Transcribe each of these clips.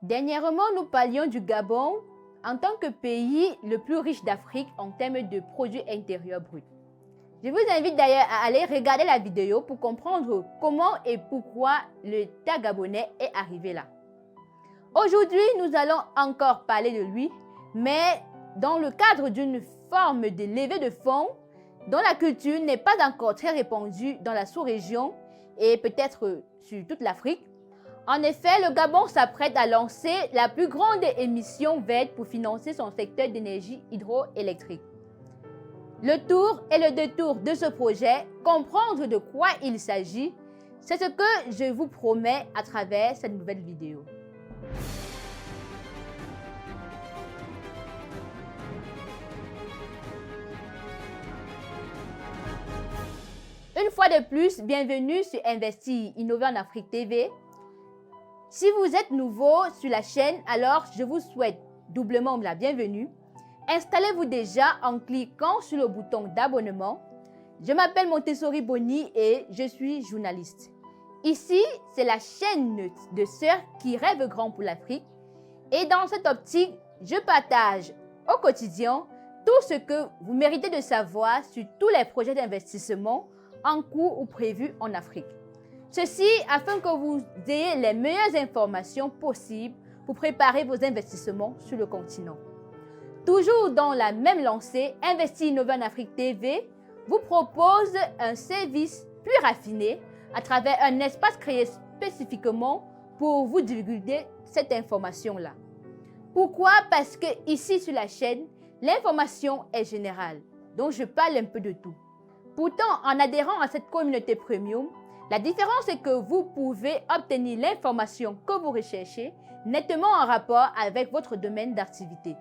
Dernièrement, nous parlions du Gabon en tant que pays le plus riche d'Afrique en termes de produits intérieurs bruts. Je vous invite d'ailleurs à aller regarder la vidéo pour comprendre comment et pourquoi l'État gabonais est arrivé là. Aujourd'hui, nous allons encore parler de lui, mais dans le cadre d'une forme de levée de fonds dont la culture n'est pas encore très répandue dans la sous-région et peut-être sur toute l'Afrique. En effet, le Gabon s'apprête à lancer la plus grande émission verte pour financer son secteur d'énergie hydroélectrique. Le tour et le détour de ce projet, comprendre de quoi il s'agit, c'est ce que je vous promets à travers cette nouvelle vidéo. Une fois de plus, bienvenue sur Investir, Innover en Afrique TV. Si vous êtes nouveau sur la chaîne, alors je vous souhaite doublement la bienvenue. Installez-vous déjà en cliquant sur le bouton d'abonnement. Je m'appelle Montessori Boni et je suis journaliste. Ici, c'est la chaîne de sœurs qui rêvent grand pour l'Afrique. Et dans cette optique, je partage au quotidien tout ce que vous méritez de savoir sur tous les projets d'investissement en cours ou prévus en Afrique. Ceci afin que vous ayez les meilleures informations possibles pour préparer vos investissements sur le continent. Toujours dans la même lancée, Investir Innover en Afrique TV vous propose un service plus raffiné à travers un espace créé spécifiquement pour vous divulguer cette information-là. Pourquoi? Parce que ici sur la chaîne, l'information est générale, donc je parle un peu de tout. Pourtant, en adhérant à cette communauté premium, la différence est que vous pouvez obtenir l'information que vous recherchez nettement en rapport avec votre domaine d'activité.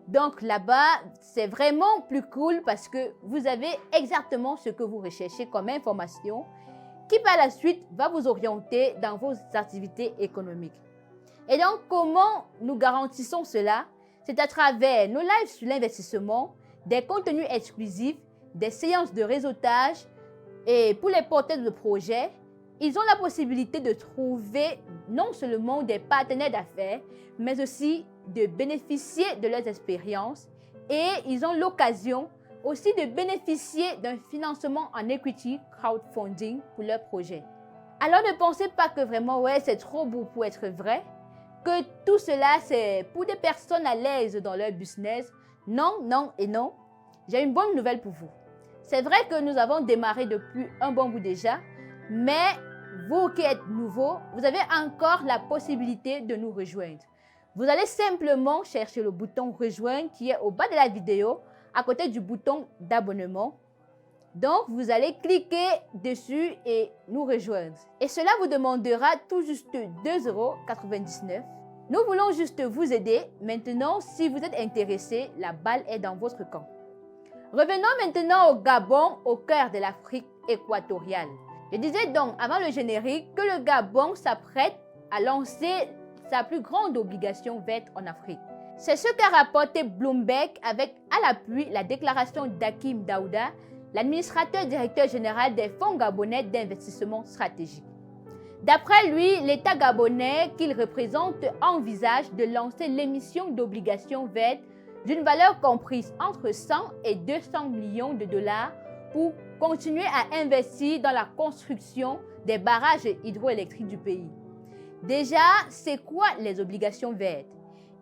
Donc là-bas, c'est vraiment plus cool parce que vous avez exactement ce que vous recherchez comme information qui par la suite va vous orienter dans vos activités économiques. Et donc, comment nous garantissons cela? C'est à travers nos lives sur l'investissement, des contenus exclusifs, des séances de réseautage et pour les porteurs de projets, ils ont la possibilité de trouver non seulement des partenaires d'affaires, mais aussi de bénéficier de leurs expériences et ils ont l'occasion aussi de bénéficier d'un financement en equity crowdfunding pour leurs projets. Alors ne pensez pas que vraiment c'est trop beau pour être vrai, que tout cela c'est pour des personnes à l'aise dans leur business. Non, non et non. J'ai une bonne nouvelle pour vous. C'est vrai que nous avons démarré depuis un bon bout déjà, mais vous qui êtes nouveau, vous avez encore la possibilité de nous rejoindre. Vous allez simplement chercher le bouton rejoindre qui est au bas de la vidéo, à côté du bouton d'abonnement. Donc, vous allez cliquer dessus et nous rejoindre. Et cela vous demandera tout juste 2,99 €. Nous voulons juste vous aider. Maintenant, si vous êtes intéressé, la balle est dans votre camp. Revenons maintenant au Gabon, au cœur de l'Afrique équatoriale. Je disais donc avant le générique que le Gabon s'apprête à lancer sa plus grande obligation verte en Afrique. C'est ce qu'a rapporté Bloomberg avec à l'appui la déclaration d'Hakim Daouda, l'administrateur directeur général des fonds gabonais d'investissement stratégique. D'après lui, l'État gabonais qu'il représente envisage de lancer l'émission d'obligations vertes d'une valeur comprise entre 100 et 200 millions de dollars pour continuer à investir dans la construction des barrages hydroélectriques du pays. Déjà, c'est quoi les obligations vertes?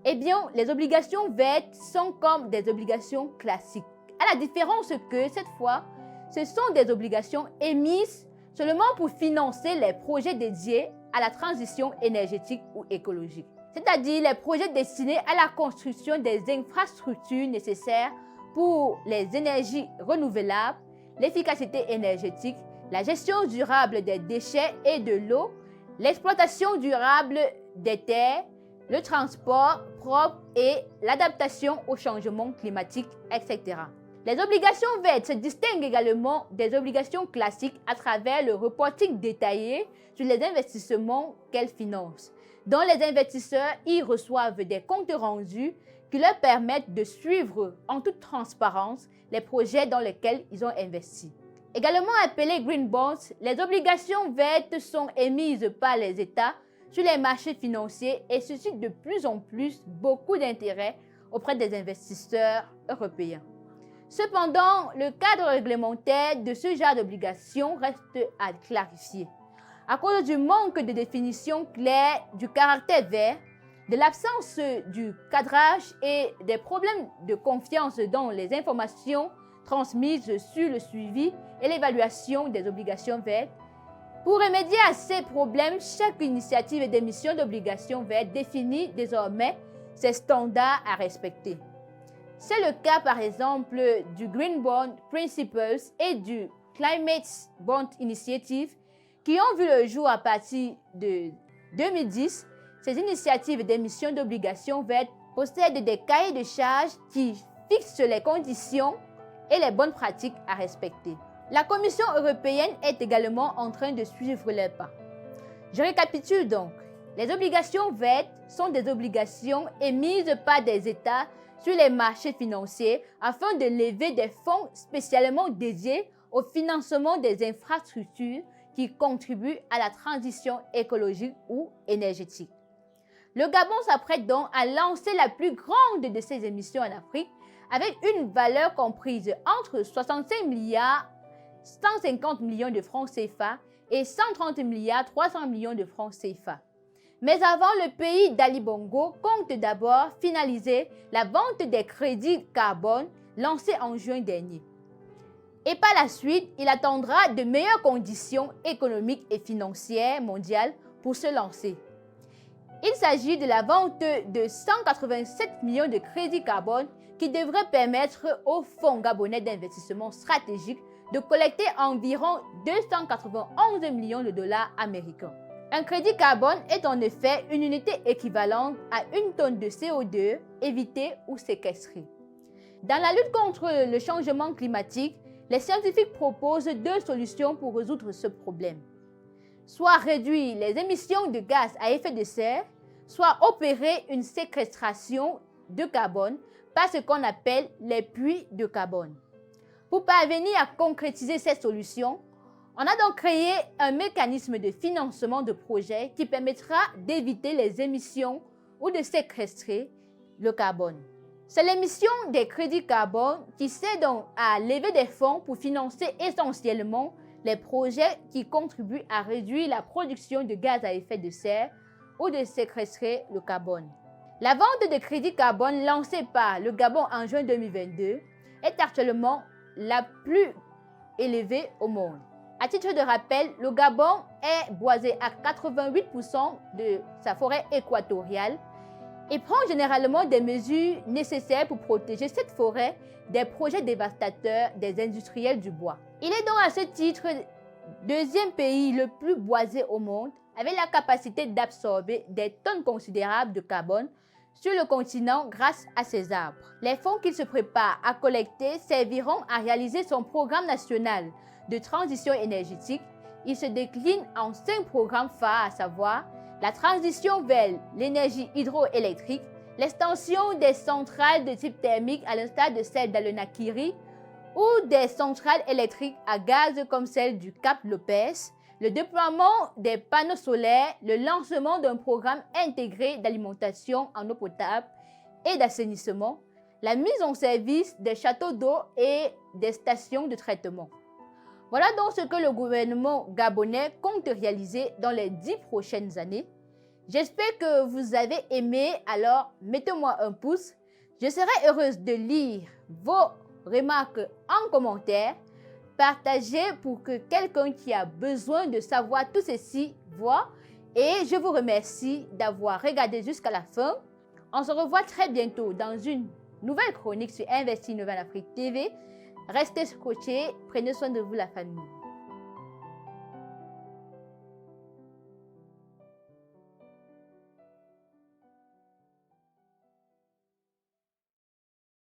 Eh bien, les obligations vertes sont comme des obligations classiques, à la différence que cette fois, ce sont des obligations émises seulement pour financer les projets dédiés à la transition énergétique ou écologique, c'est-à-dire les projets destinés à la construction des infrastructures nécessaires pour les énergies renouvelables, l'efficacité énergétique, la gestion durable des déchets et de l'eau, l'exploitation durable des terres, le transport propre et l'adaptation au changement climatique, etc. Les obligations vertes se distinguent également des obligations classiques à travers le reporting détaillé sur les investissements qu'elles financent, dont les investisseurs y reçoivent des comptes rendus qui leur permettent de suivre en toute transparence les projets dans lesquels ils ont investi. Également appelées Green Bonds, les obligations vertes sont émises par les États sur les marchés financiers et suscite de plus en plus beaucoup d'intérêt auprès des investisseurs européens. Cependant, le cadre réglementaire de ce genre d'obligations reste à clarifier. À cause du manque de définition claire du caractère vert, de l'absence du cadrage et des problèmes de confiance dans les informations transmises sur le suivi et l'évaluation des obligations vertes. Pour remédier à ces problèmes, chaque initiative d'émission d'obligations vertes définit désormais ses standards à respecter. C'est le cas par exemple du Green Bond Principles et du Climate Bond Initiative qui ont vu le jour à partir de 2010. Ces initiatives d'émission d'obligations vertes possèdent des cahiers de charges qui fixent les conditions et les bonnes pratiques à respecter. La Commission européenne est également en train de suivre les pas. Je récapitule donc. Les obligations vertes sont des obligations émises par des États sur les marchés financiers afin de lever des fonds spécialement dédiés au financement des infrastructures qui contribuent à la transition écologique ou énergétique. Le Gabon s'apprête donc à lancer la plus grande de ces émissions en Afrique avec une valeur comprise entre 65 milliards 150 millions de francs CFA et 130 milliards 300 millions de francs CFA. Mais avant, le pays d'Ali Bongo compte d'abord finaliser la vente des crédits carbone lancés en juin dernier. Et par la suite, il attendra de meilleures conditions économiques et financières mondiales pour se lancer. Il s'agit de la vente de 187 millions de crédits carbone qui devrait permettre au Fonds gabonais d'investissement stratégique de collecter environ 291 millions de dollars américains. Un crédit carbone est en effet une unité équivalente à une tonne de CO2 évitée ou séquestrée. Dans la lutte contre le changement climatique, les scientifiques proposent deux solutions pour résoudre ce problème. Soit réduire les émissions de gaz à effet de serre, soit opérer une séquestration de carbone par ce qu'on appelle les puits de carbone. Pour parvenir à concrétiser cette solution, on a donc créé un mécanisme de financement de projets qui permettra d'éviter les émissions ou de séquestrer le carbone. C'est l'émission des crédits carbone qui sert donc à lever des fonds pour financer essentiellement les projets qui contribuent à réduire la production de gaz à effet de serre ou de séquestrer le carbone. La vente de crédits carbone lancée par le Gabon en juin 2022 est actuellement la plus élevée au monde. À titre de rappel, le Gabon est boisé à 88% de sa forêt équatoriale et prend généralement des mesures nécessaires pour protéger cette forêt des projets dévastateurs des industriels du bois. Il est donc à ce titre deuxième pays le plus boisé au monde avec la capacité d'absorber des tonnes considérables de carbone sur le continent grâce à ses arbres. Les fonds qu'il se prépare à collecter serviront à réaliser son programme national de transition énergétique. Il se décline en 5 programmes phares, à savoir la transition vers l'énergie hydroélectrique, l'extension des centrales de type thermique à l'instar de celle d'Alenakiri ou des centrales électriques à gaz comme celle du Cap Lopez, le déploiement des panneaux solaires, le lancement d'un programme intégré d'alimentation en eau potable et d'assainissement, la mise en service des châteaux d'eau et des stations de traitement. Voilà donc ce que le gouvernement gabonais compte réaliser dans les 10 prochaines années. J'espère que vous avez aimé, alors mettez-moi un pouce. Je serai heureuse de lire vos remarques en commentaire. Partagez pour que quelqu'un qui a besoin de savoir tout ceci voit. Et je vous remercie d'avoir regardé jusqu'à la fin. On se revoit très bientôt dans une nouvelle chronique sur Investir Innovant en Afrique TV. Restez scotchés, prenez soin de vous la famille.